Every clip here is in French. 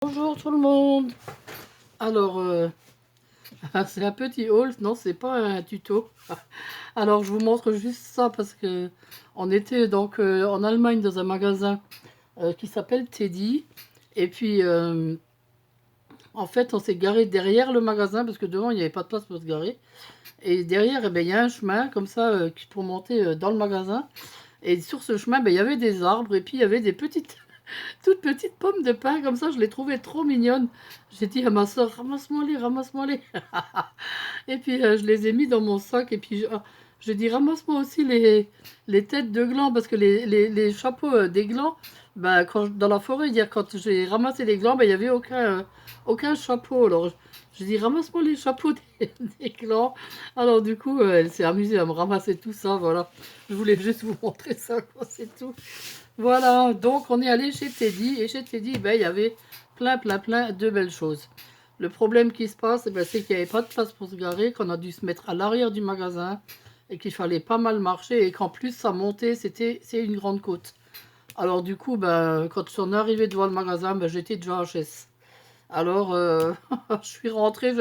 Bonjour tout le monde. Alors, c'est un petit haul, non, c'est pas un tuto. Alors, je vous montre juste ça parce que on était donc en Allemagne dans un magasin qui s'appelle Teddy. Et puis, en fait, on s'est garé derrière le magasin parce que devant, il n'y avait pas de place pour se garer. Et derrière, eh ben, il y a un chemin comme ça pour monter dans le magasin. Et sur ce chemin, ben, il y avait des arbres et puis il y avait des petites toutes petites pommes de pin comme ça, je les trouvais trop mignonnes. J'ai dit à ma soeur, ramasse-moi les, ramasse-moi les. Et puis je les ai mis dans mon sac et puis j'ai dit, ramasse-moi aussi les têtes de glands parce que les chapeaux des glands, bah, dans la forêt, hier, quand j'ai ramassé les glands, bah, il n'y avait aucun chapeau. Alors j'ai dit, ramasse-moi les chapeaux des glands. Alors du coup, elle s'est amusée à me ramasser tout ça, voilà. Je voulais juste vous montrer ça, quoi, c'est tout. Voilà, donc on est allé chez Teddy, et chez Teddy, ben, il y avait plein de belles choses. Le problème qui se passe, ben, c'est qu'il n'y avait pas de place pour se garer, qu'on a dû se mettre à l'arrière du magasin, et qu'il fallait pas mal marcher, et qu'en plus ça montait, c'est une grande côte. Alors du coup, ben, quand on est arrivé devant le magasin, ben, j'étais déjà HS. Alors, je suis rentrée,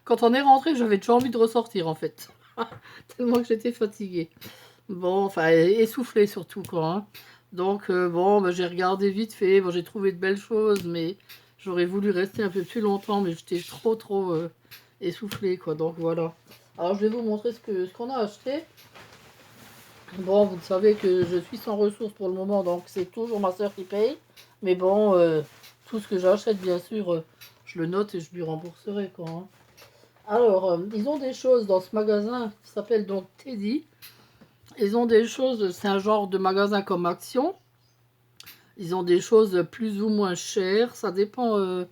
quand on est rentré, j'avais déjà envie de ressortir en fait, tellement que j'étais fatiguée. Bon, enfin, essoufflé surtout, quoi. Hein. Donc, bon, bah, j'ai regardé vite fait. Bon, j'ai trouvé de belles choses, mais j'aurais voulu rester un peu plus longtemps, mais j'étais trop essoufflée, quoi. Donc, voilà. Alors, je vais vous montrer ce qu'on a acheté. Bon, vous savez que je suis sans ressources pour le moment, donc c'est toujours ma soeur qui paye. Mais bon, tout ce que j'achète, bien sûr, je le note et je lui rembourserai, quoi. Hein. Alors, ils ont des choses dans ce magasin qui s'appelle donc Teddy. Ils ont des choses, c'est un genre de magasin comme Action. Ils ont des choses plus ou moins chères. Ça dépend.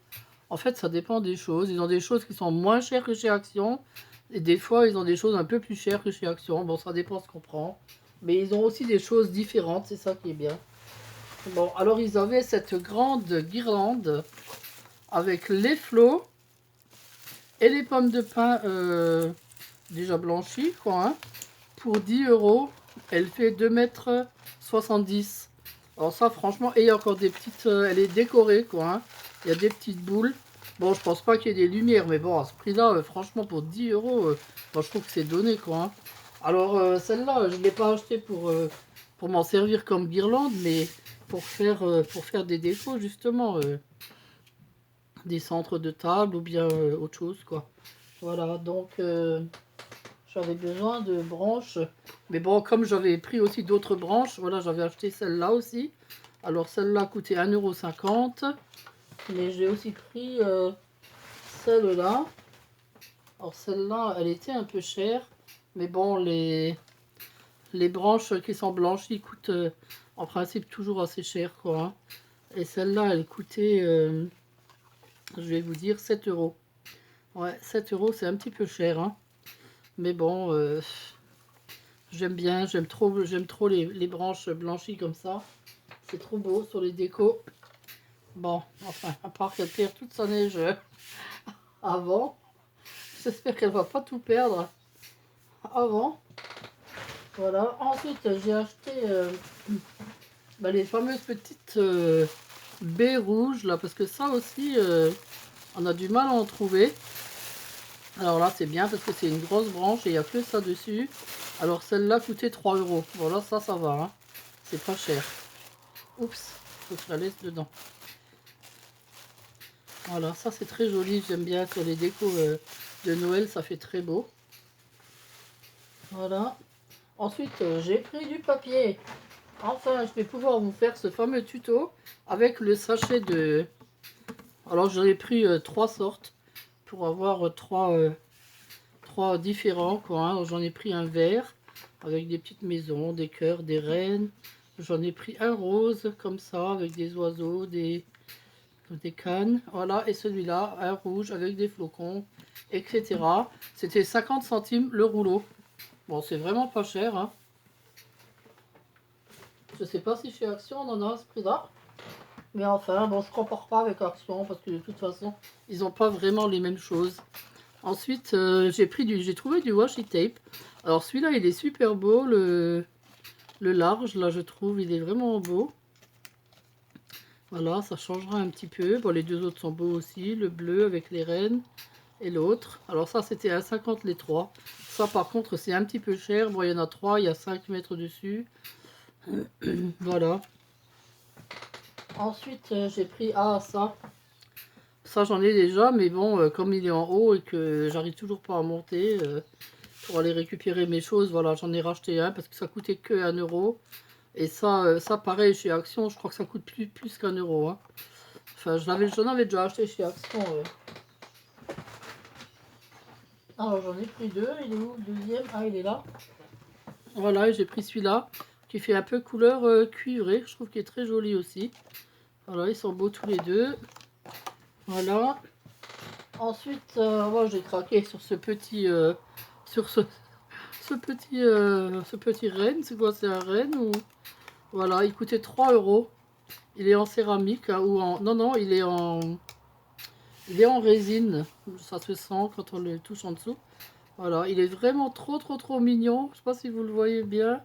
En fait, ça dépend des choses. Ils ont des choses qui sont moins chères que chez Action. Et des fois, ils ont des choses un peu plus chères que chez Action. Bon, ça dépend ce qu'on prend. Mais ils ont aussi des choses différentes. C'est ça qui est bien. Bon, alors ils avaient cette grande guirlande avec les flots et les pommes de pin déjà blanchies, quoi. Hein, pour 10 euros. Elle fait 2,70 m. Alors ça, franchement, et il y a encore des petites... elle est décorée, quoi. Hein. Il y a des petites boules. Bon, je pense pas qu'il y ait des lumières, mais bon, à ce prix-là, franchement, pour 10 euros, moi, je trouve que c'est donné, quoi. Hein. Alors, celle-là, je ne l'ai pas achetée pour m'en servir comme guirlande, mais pour faire des défauts, justement. Des centres de table ou bien autre chose, quoi. Voilà, donc... j'avais besoin de branches. Mais bon, comme j'avais pris aussi d'autres branches, voilà, j'avais acheté celle-là aussi. Alors celle-là coûtait 1,50 €. Mais j'ai aussi pris celle-là. Alors celle-là, elle était un peu chère. Mais bon, les branches qui sont blanchies coûtent en principe toujours assez cher, quoi. Hein. Et celle-là, elle coûtait, je vais vous dire, 7 euros. Ouais, 7 euros, c'est un petit peu cher. Hein. Mais bon, j'aime bien, j'aime trop les branches blanchies comme ça. C'est trop beau sur les décos. Bon, enfin, à part qu'elle perd toute sa neige avant. J'espère qu'elle va pas tout perdre avant. Voilà. Ensuite, j'ai acheté les fameuses petites baies rouges là, parce que ça aussi, on a du mal à en trouver. Alors là, c'est bien parce que c'est une grosse branche et il n'y a que ça dessus. Alors celle-là coûtait 3 euros. Voilà, ça va. Hein. C'est pas cher. Oups, faut que je la laisse dedans. Voilà, ça c'est très joli. J'aime bien sur les décos de Noël, ça fait très beau. Voilà. Ensuite, j'ai pris du papier. Enfin, je vais pouvoir vous faire ce fameux tuto avec le sachet de... Alors, j'en ai pris trois sortes pour avoir trois différents. Quoi, hein. J'en ai pris un vert avec des petites maisons, des cœurs, des rennes. J'en ai pris un rose comme ça avec des oiseaux, des cannes. Voilà, et celui-là, un rouge avec des flocons, etc. C'était 50 centimes le rouleau. Bon, c'est vraiment pas cher. Hein. Je sais pas si chez Action on en a à ce prix-là. Mais enfin, bon, je compare pas avec Action parce que de toute façon, ils n'ont pas vraiment les mêmes choses. Ensuite, j'ai trouvé du washi tape. Alors celui-là, il est super beau, le large, là je trouve, il est vraiment beau. Voilà, ça changera un petit peu. Bon, les deux autres sont beaux aussi. Le bleu avec les rennes et l'autre. Alors ça, c'était à 50 les trois. Ça, par contre, c'est un petit peu cher. Bon, il y en a trois, il y a 5 mètres dessus. Voilà. Ensuite, j'ai pris... Ah, ça. Ça, j'en ai déjà, mais bon, comme il est en haut et que j'arrive toujours pas à monter pour aller récupérer mes choses, voilà, j'en ai racheté un parce que ça coûtait que 1 euro. Et ça, ça pareil, chez Action, je crois que ça coûte plus qu'1 euro. Hein. Enfin, j'en avais déjà acheté chez Action. Alors, j'en ai pris deux. Il est où le deuxième? Ah, il est là. Voilà, et j'ai pris celui-là qui fait un peu couleur cuivrée. Je trouve qu'il est très joli aussi. Voilà, ils sont beaux tous les deux. Voilà. Ensuite, moi j'ai craqué sur ce petit, sur ce petit renne. C'est quoi, c'est un renne ou... Voilà, il coûtait 3 euros. Il est en céramique hein, ou en... Non, non, il est en résine. Ça se sent quand on le touche en dessous. Voilà, il est vraiment trop mignon. Je sais pas si vous le voyez bien.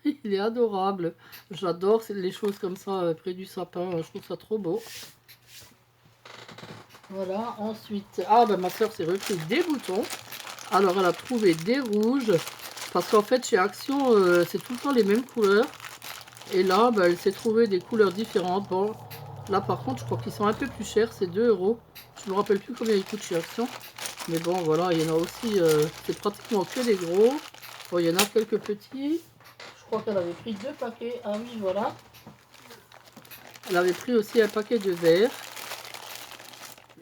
Il est adorable. J'adore les choses comme ça près du sapin. Je trouve ça trop beau. Voilà, ensuite... Ah, ben ma soeur s'est repris des boutons. Alors, elle a trouvé des rouges. Parce qu'en fait, chez Action, c'est tout le temps les mêmes couleurs. Et là, ben, elle s'est trouvé des couleurs différentes. Bon, là, par contre, je crois qu'ils sont un peu plus chers. C'est 2 euros. Je me rappelle plus combien ils coûtent chez Action. Mais bon, voilà, il y en a aussi... c'est pratiquement que des gros. Bon, il y en a quelques petits. Je crois qu'elle avait pris 2 paquets. Ah oui, voilà. Elle avait pris aussi un paquet de verre.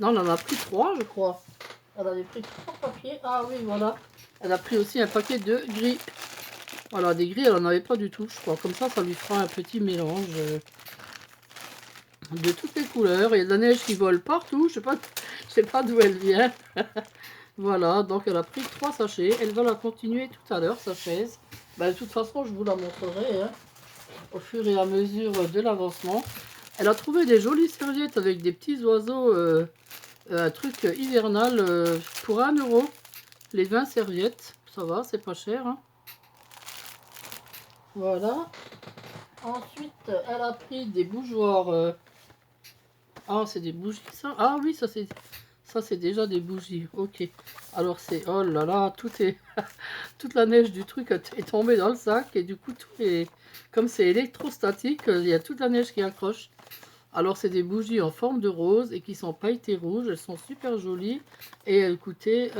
Non, elle en a pris 3, je crois. Elle avait pris 3 papiers. Ah oui, voilà. Elle a pris aussi un paquet de gris. Voilà, des gris, elle n'en avait pas du tout, je crois. Comme ça lui fera un petit mélange de toutes les couleurs. Il y a de la neige qui vole partout. Je sais pas d'où elle vient. Voilà, donc elle a pris 3 sachets. Elle va la continuer tout à l'heure, sa chaise. Ben, de toute façon, je vous la montrerai hein, au fur et à mesure de l'avancement. Elle a trouvé des jolies serviettes avec des petits oiseaux, un truc hivernal pour 1 euro. Les 20 serviettes, ça va, c'est pas cher. Hein. Voilà. Ensuite, elle a pris des bougeoirs. Ah, c'est des bougies, ça? Ah oui, ça c'est déjà des bougies. Ok. Alors c'est... Oh là là, tout est... toute la neige du truc est tombée dans le sac. Et du coup, tout est... Comme c'est électrostatique, il y a toute la neige qui accroche. Alors, c'est des bougies en forme de rose et qui sont pailletées rouges. Elles sont super jolies. Et elles coûtaient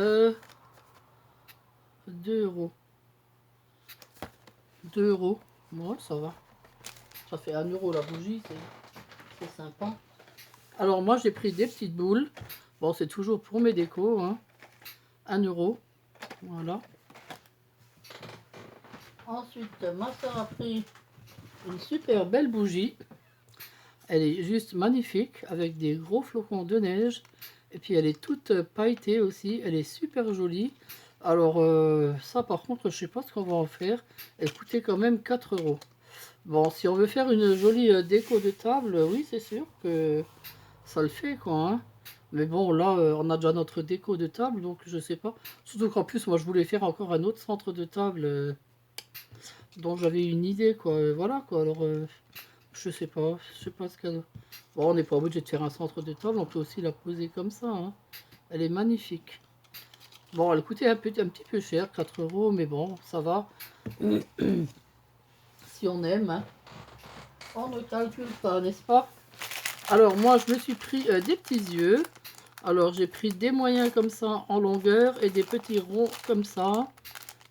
2 euros. 2 euros. Ouais, ça va. Ça fait 1 euro la bougie, c'est sympa. Alors moi j'ai pris des petites boules. Bon, c'est toujours pour mes décos. Hein. 1 euro. Voilà. Ensuite, ma soeur a pris une super belle bougie. Elle est juste magnifique avec des gros flocons de neige. Et puis elle est toute pailletée aussi. Elle est super jolie. Alors ça par contre, je sais pas ce qu'on va en faire. Elle coûtait quand même 4 euros. Bon, si on veut faire une jolie déco de table, oui, c'est sûr que ça le fait, quoi. Hein. Mais bon, là, on a déjà notre déco de table, donc je sais pas. Surtout qu'en plus, moi, je voulais faire encore un autre centre de table dont j'avais une idée, quoi. Voilà, quoi. Alors, je sais pas ce qu'elle... Bon, on n'est pas obligé de faire un centre de table, on peut aussi la poser comme ça. Hein. Elle est magnifique. Bon, elle coûtait un petit peu cher, 4 euros, mais bon, ça va. Si on aime, hein. On ne calcule pas, n'est-ce pas? Alors moi je me suis pris des petits yeux. Alors j'ai pris des moyens comme ça en longueur et des petits ronds comme ça.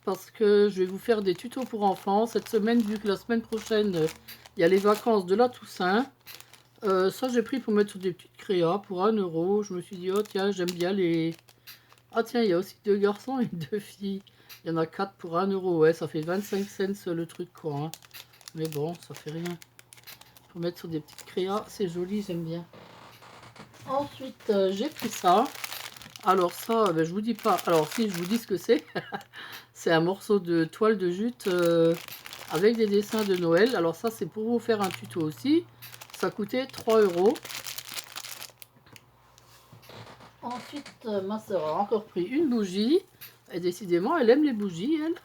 Parce que je vais vous faire des tutos pour enfants. Cette semaine, vu que la semaine prochaine, il y a les vacances de la Toussaint. Ça j'ai pris pour mettre sur des petites créas pour 1 euro. Je me suis dit, oh tiens, j'aime bien les... Ah tiens, il y a aussi 2 garçons et 2 filles. Il y en a 4 pour 1 euro. Ouais, ça fait 25 cents le truc quoi. Hein. Mais bon, ça fait rien. Pour mettre sur des petites créas, c'est joli, j'aime bien. Ensuite, j'ai pris ça. Alors ça, ben, je vous dis pas. Alors si, je vous dis ce que c'est. C'est un morceau de toile de jute avec des dessins de Noël. Alors ça, c'est pour vous faire un tuto aussi. Ça coûtait 3 euros. Ensuite, ma soeur a encore pris une bougie. Et décidément, elle aime les bougies, elle.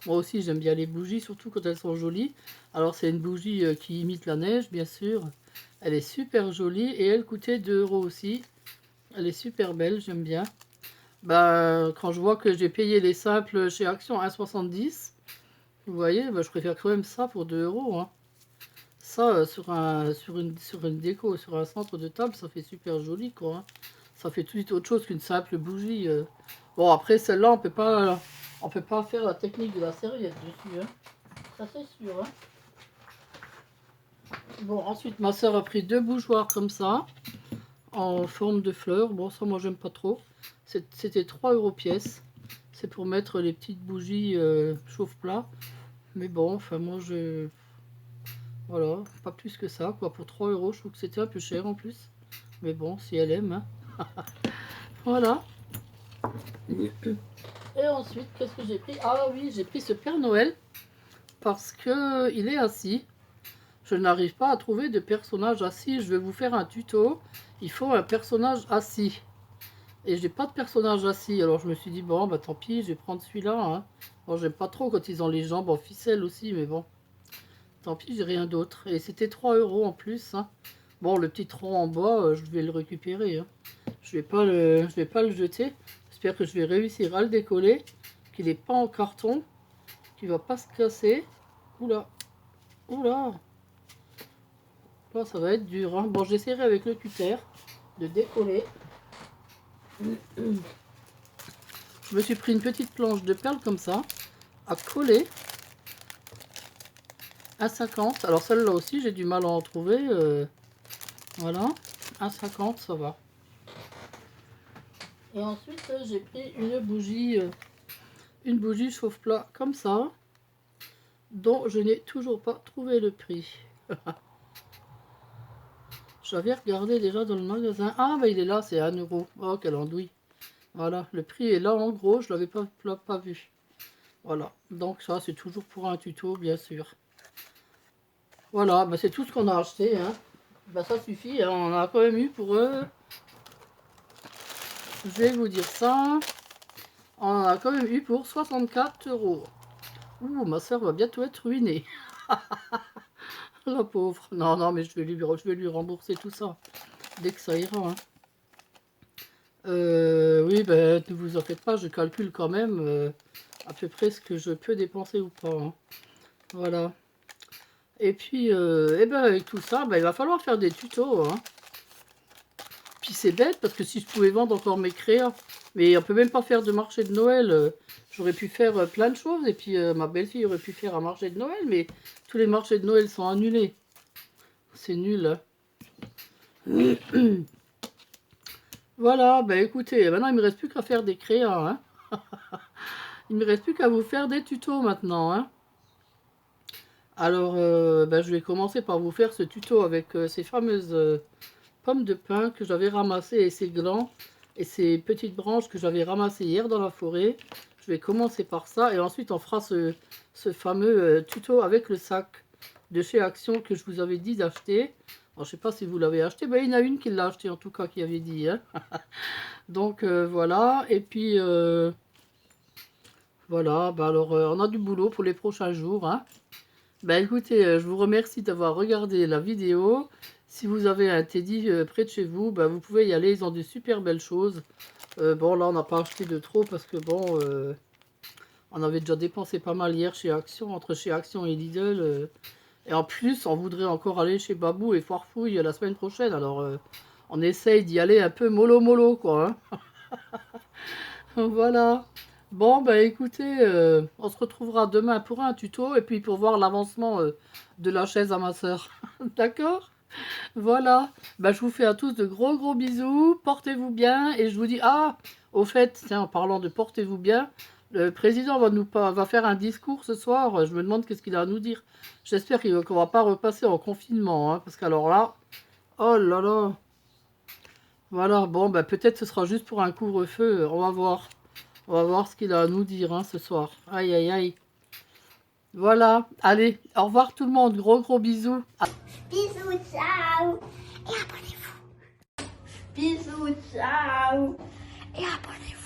Moi aussi, j'aime bien les bougies, surtout quand elles sont jolies. Alors, c'est une bougie qui imite la neige, bien sûr. Elle est super jolie et elle coûtait 2 € aussi. Elle est super belle, j'aime bien. Bah, quand je vois que j'ai payé les simples chez Action à 1,70, vous voyez, bah, je préfère quand même ça pour 2 €. Hein. Ça, sur une déco, sur un centre de table, ça fait super joli, quoi. Hein. Ça fait tout de suite autre chose qu'une simple bougie. Bon, après, celle-là, on peut pas faire la technique de la serviette dessus. Hein. Ça, c'est sûr. Hein. Bon, ensuite, ma soeur a pris 2 bougeoirs comme ça, en forme de fleurs. Bon, ça, moi, j'aime pas trop. C'était 3 € pièce. C'est pour mettre les petites bougies chauffe-plat. Mais bon, enfin, moi, voilà, pas plus que ça, quoi. Pour 3 €, je trouve que c'était un peu cher en plus. Mais bon, si elle aime, hein. Voilà. Et ensuite, qu'est-ce que j'ai pris? Ah oui, j'ai pris ce Père Noël parce que il est assis. Je n'arrive pas à trouver de personnage assis. Je vais vous faire un tuto. Il faut un personnage assis. Et j'ai pas de personnage assis. Alors je me suis dit, bon, bah tant pis, je vais prendre celui-là. Hein. Bon, j'aime pas trop quand ils ont les jambes en ficelle aussi, mais bon. Tant pis, j'ai rien d'autre. Et c'était 3 € en plus. Hein. Bon, le petit tronc en bois, je vais le récupérer. Hein. Je vais pas le jeter. J'espère que je vais réussir à le décoller. Qu'il n'est pas en carton. Qu'il va pas se casser. Oula. Oula. Là, ça va être dur. Hein. Bon, j'essaierai avec le cutter de décoller. Je me suis pris une petite planche de perles comme ça. À coller. À 50. Alors celle-là aussi, j'ai du mal à en trouver. Voilà. À 50, ça va. Et ensuite, j'ai pris une bougie chauffe-plat comme ça, dont je n'ai toujours pas trouvé le prix. J'avais regardé déjà dans le magasin. Ah, bah il est là, c'est 1 €. Oh, quelle andouille. Voilà, le prix est là en gros, je ne l'avais pas vu. Voilà, donc ça, c'est toujours pour un tuto, bien sûr. Voilà, bah, c'est tout ce qu'on a acheté. Hein. Bah, ça suffit, hein. On en a quand même eu pour eux. Je vais vous dire ça. On en a quand même eu pour 64 €. Ouh, ma soeur va bientôt être ruinée. La pauvre. Non, non, mais je vais lui rembourser tout ça. Dès que ça ira. Hein. Oui, ben, ne vous en faites pas, je calcule quand même à peu près ce que je peux dépenser ou pas. Hein. Voilà. Et puis, eh ben, avec tout ça, ben, il va falloir faire des tutos. Hein. Puis c'est bête, parce que si je pouvais vendre encore mes créas, mais on peut même pas faire de marché de Noël. J'aurais pu faire plein de choses, et puis ma belle-fille aurait pu faire un marché de Noël, mais tous les marchés de Noël sont annulés. C'est nul. Hein. Voilà, bah écoutez, maintenant il me reste plus qu'à faire des créas. Hein. Il me reste plus qu'à vous faire des tutos maintenant. Hein. Alors, bah, je vais commencer par vous faire ce tuto avec ces fameuses pommes de pin que j'avais ramassées et ces glands et ces petites branches que j'avais ramassées hier dans la forêt. Je vais commencer par ça et ensuite on fera ce fameux tuto avec le sac de chez Action que je vous avais dit d'acheter. Alors, je sais pas si vous l'avez acheté, ben, il y en a une qui l'a acheté en tout cas, qui avait dit. Hein. Donc voilà, et puis voilà, ben, alors on a du boulot pour les prochains jours. Hein. Ben écoutez, je vous remercie d'avoir regardé la vidéo. Si vous avez un Teddy près de chez vous, ben, vous pouvez y aller, ils ont de super belles choses. Bon là on n'a pas acheté de trop parce que bon, on avait déjà dépensé pas mal hier chez Action, entre chez Action et Lidl. Et en plus, on voudrait encore aller chez Babou et Foirefouille la semaine prochaine. Alors, on essaye d'y aller un peu mollo, quoi. Hein. Voilà. Bon, bah écoutez, on se retrouvera demain pour un tuto et puis pour voir l'avancement de la chaise à ma soeur. D'accord? Voilà. Bah, je vous fais à tous de gros bisous. Portez-vous bien. Et je vous dis, ah, au fait, tiens, en parlant de portez-vous bien, le président va faire un discours ce soir. Je me demande qu'est-ce qu'il a à nous dire. J'espère qu'on ne va pas repasser en confinement. Hein, parce qu'alors là, oh là là. Voilà, bon, bah, peut-être ce sera juste pour un couvre-feu. On va voir. On va voir ce qu'il a à nous dire hein, ce soir. Aïe, aïe, aïe. Voilà. Allez, au revoir tout le monde. Gros bisous. Bisous, ciao. Et abonnez-vous. Bisous, ciao. Et abonnez-vous.